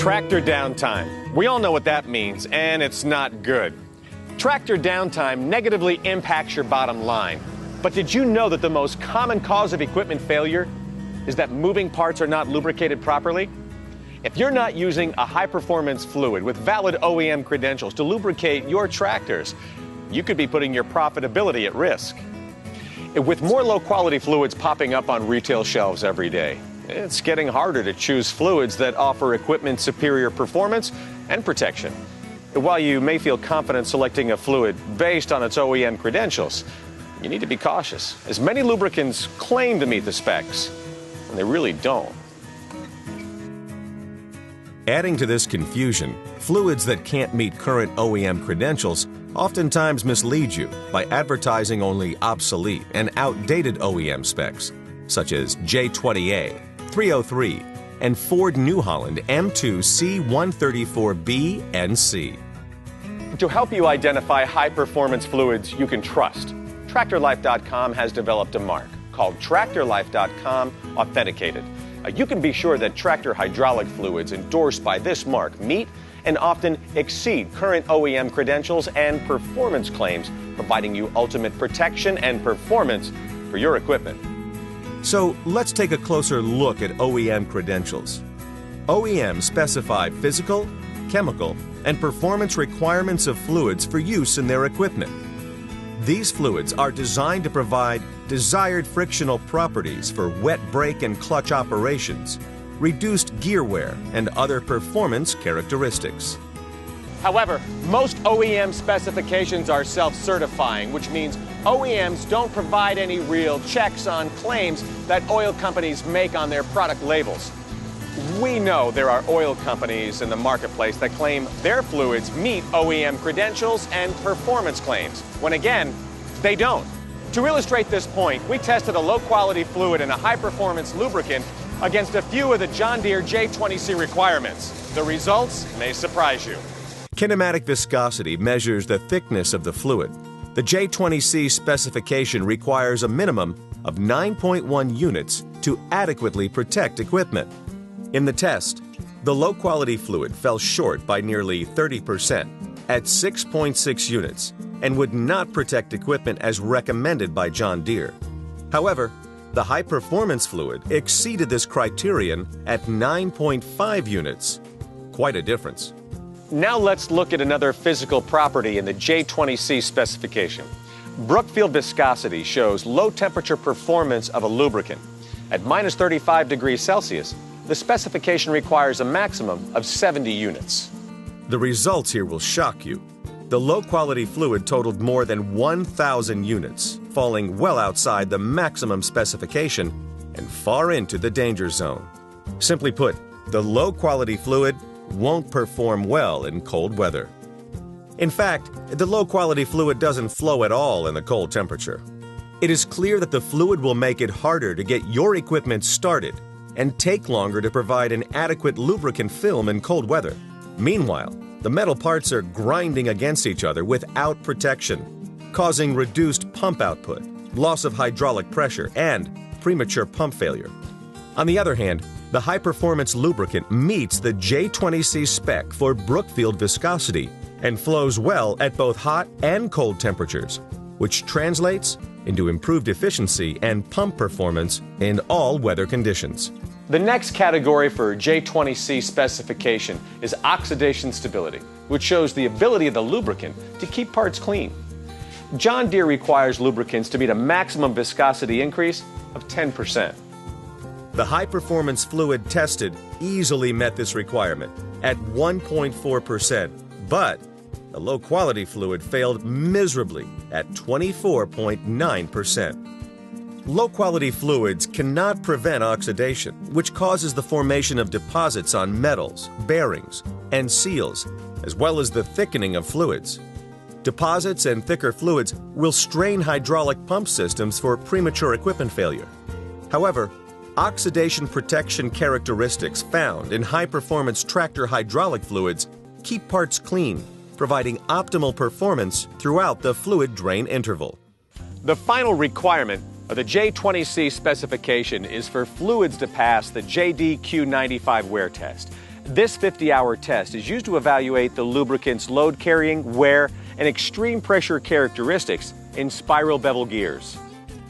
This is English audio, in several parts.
Tractor downtime. We all know what that means, and it's not good. Tractor downtime negatively impacts your bottom line. But did you know that the most common cause of equipment failure is that moving parts are not lubricated properly? If you're not using a high-performance fluid with valid OEM credentials to lubricate your tractors, you could be putting your profitability at risk. With more low-quality fluids popping up on retail shelves every day, it's getting harder to choose fluids that offer equipment superior performance and protection. While you may feel confident selecting a fluid based on its OEM credentials, you need to be cautious, as many lubricants claim to meet the specs, and they really don't. Adding to this confusion, fluids that can't meet current OEM credentials oftentimes mislead you by advertising only obsolete and outdated OEM specs, such as J20A, 303, and Ford New Holland M2 C134B and C. To help you identify high-performance fluids you can trust, TractorLife.com has developed a mark called TractorLife.com Authenticated. You can be sure that tractor hydraulic fluids endorsed by this mark meet and often exceed current OEM credentials and performance claims, providing you ultimate protection and performance for your equipment. So let's take a closer look at OEM credentials. OEM specify physical, chemical, and performance requirements of fluids for use in their equipment. These fluids are designed to provide desired frictional properties for wet brake and clutch operations, reduced gear wear, and other performance characteristics. However, most OEM specifications are self-certifying, which means OEMs don't provide any real checks on claims that oil companies make on their product labels. We know there are oil companies in the marketplace that claim their fluids meet OEM credentials and performance claims, when again, they don't. To illustrate this point, we tested a low-quality fluid and a high-performance lubricant against a few of the John Deere J20C requirements. The results may surprise you. Kinematic viscosity measures the thickness of the fluid. The J20C specification requires a minimum of 9.1 units to adequately protect equipment. In the test, the low-quality fluid fell short by nearly 30% at 6.6 units and would not protect equipment as recommended by John Deere. However, the high-performance fluid exceeded this criterion at 9.5 units. Quite a difference. Now let's look at another physical property in the J20C specification. Brookfield viscosity shows low-temperature performance of a lubricant. At minus 35 degrees Celsius, the specification requires a maximum of 70 units. The results here will shock you. The low-quality fluid totaled more than 1,000 units, falling well outside the maximum specification and far into the danger zone. Simply put, the low-quality fluid won't perform well in cold weather. In fact, the low-quality fluid doesn't flow at all in the cold temperature. It is clear that the fluid will make it harder to get your equipment started and take longer to provide an adequate lubricant film in cold weather. Meanwhile, the metal parts are grinding against each other without protection, causing reduced pump output, loss of hydraulic pressure, and premature pump failure. On the other hand, the high-performance lubricant meets the J20C spec for Brookfield viscosity and flows well at both hot and cold temperatures, which translates into improved efficiency and pump performance in all weather conditions. The next category for J20C specification is oxidation stability, which shows the ability of the lubricant to keep parts clean. John Deere requires lubricants to meet a maximum viscosity increase of 10%. The high-performance fluid tested easily met this requirement at 1.4%, but the low-quality fluid failed miserably at 24.9%. Low-quality fluids cannot prevent oxidation, which causes the formation of deposits on metals, bearings, and seals, as well as the thickening of fluids. Deposits and thicker fluids will strain hydraulic pump systems for premature equipment failure. However, oxidation protection characteristics found in high-performance tractor hydraulic fluids keep parts clean, providing optimal performance throughout the fluid drain interval. The final requirement of the J20C specification is for fluids to pass the JDQ95 wear test. This 50-hour test is used to evaluate the lubricant's load carrying, wear, and extreme pressure characteristics in spiral bevel gears.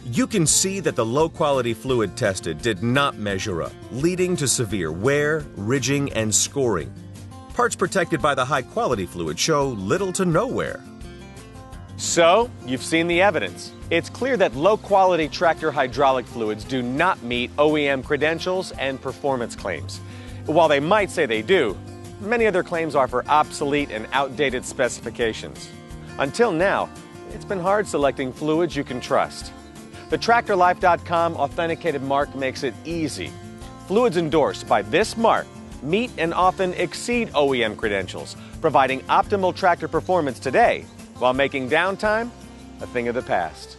You can see that the low-quality fluid tested did not measure up, leading to severe wear, ridging, and scoring. Parts protected by the high-quality fluid show little to no wear. So, you've seen the evidence. It's clear that low-quality tractor hydraulic fluids do not meet OEM credentials and performance claims. While they might say they do, many of their claims offer obsolete and outdated specifications. Until now, it's been hard selecting fluids you can trust. The TractorLife.com authenticated mark makes it easy. Fluids endorsed by this mark meet and often exceed OEM credentials, providing optimal tractor performance today while making downtime a thing of the past.